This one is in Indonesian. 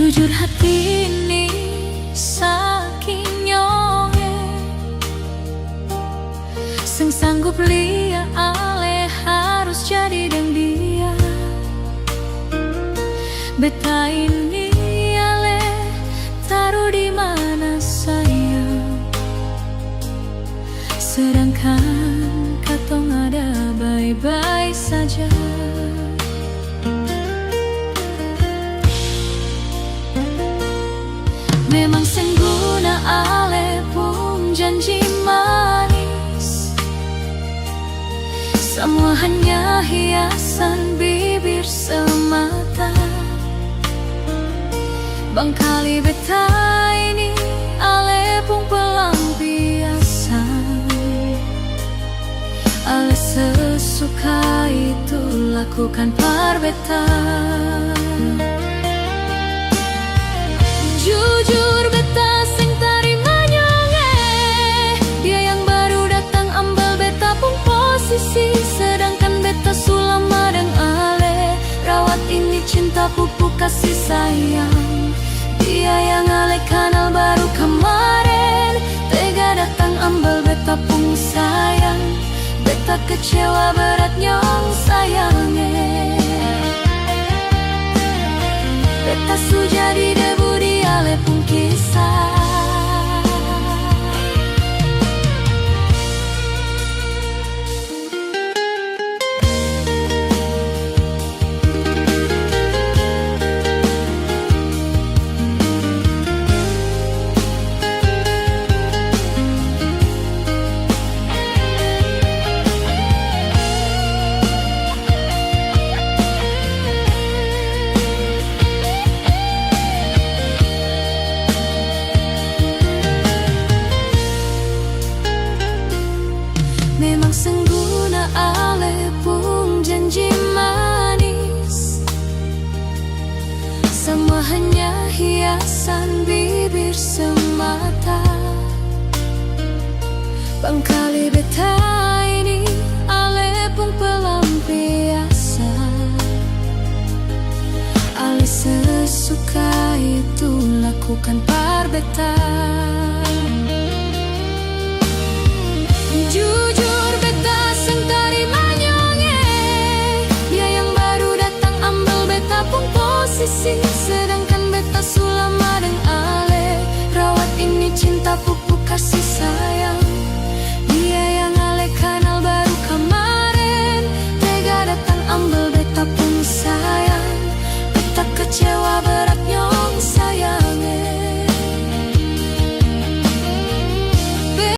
Jujur hati ini saking nyonge, sing sanggup lia ale harus jadi deng dia. Beta ini ale taruh di mana sayang, sedangkan katong ada baik-baik saja. Memang sengguna ale pun janji manis, semua hanya hiasan bibir semata. Bangkali beta ini ale pun pelampiasan, ale sesuka itu lakukan par beta. Jujur beta sing tarima nyonge, dia yang baru datang ambil beta pun posisi, sedangkan beta sulama deng ale rawat ini cinta pupuk kasih sayang. Dia yang ale kenal baru kemarin tega datang ambil beta pun sayang. Beta kecewa berat nyong sayangnya, beta su jadi debu di ale pun kisah. Memang sengguna ale pun janji manis, semua hanya hiasan bibir semata. Bangkali beta ini ale pun pelampiasan, ale sesuka itu lakukan par beta. Jujur